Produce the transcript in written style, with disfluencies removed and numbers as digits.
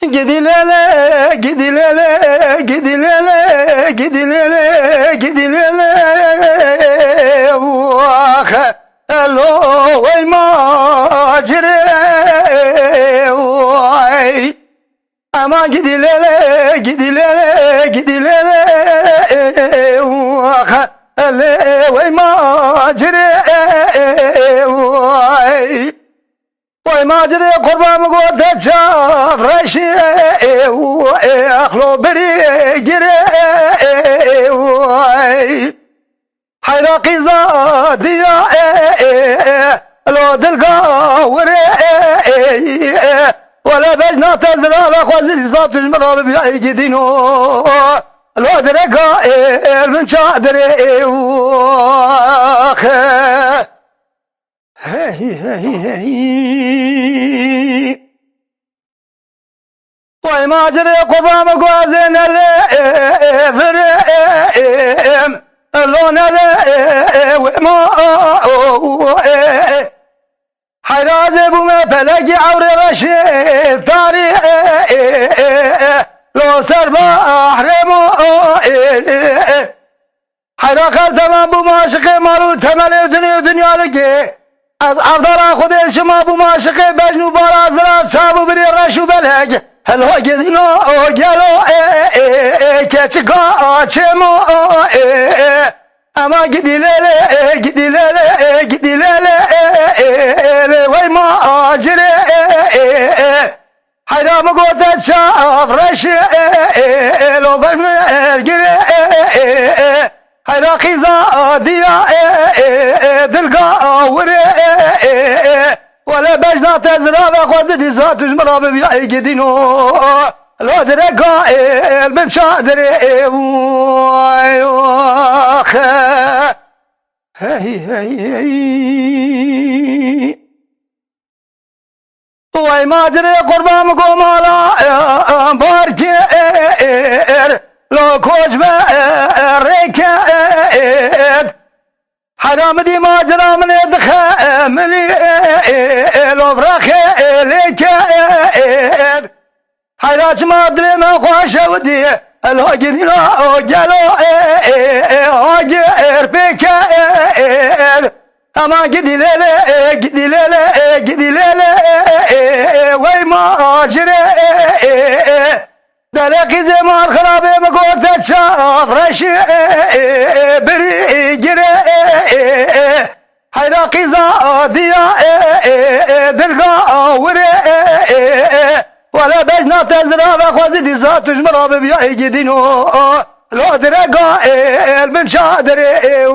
Gidilele, gidilele, gidilele, gidilele, gidilele. Vah, elo ey macire, vay. Ama gidilele, gidilele, gidilele. Vah, elo ey macire, vay. Vay macire kurbanı gote çafraşı, aklo beri gire, vay. Hayra kıza diya, lo dilgavre, ولا بجنا تزرع خوازي زات المراب بيعي جدينو lo درقا من شادر واخ هي وای ماجري قربان غوازن الفرم لون وما حراز بوما بلقي عوري رشيد ثاري لو سربا احرمو حراقل تمام بوما شقي مالو تمالي دنيا لقي از افضل خود شما بوما شقي بجنو بارا زراب شابو بري رشو بلق هلو قدينو قلو كتشقا چمو اما قديلالي وي ماجري حرام قوت شاف رشي لو برمرقري حراقي زادية دلقاوري ولا بجنا تزراب خود دي ذات جمراب بيعي قدينو لو درقا من شادري واخ هي وای ماجري قربان قومالا باركير لو كوج بريكير حرام دي ماجرا من دخملي لو برخي ليكير حراج مادري ما خوش ودي الهاجدي لا قالو هاجر بكير اما قدي وي ماجري دلقي زمان خرابي مقوت شاف رشي بري جري حراقي زادية دلقاوري ولا بجنا تزرع خوزي دي ذات جمرا بيعي جدينو لو درقا من شادري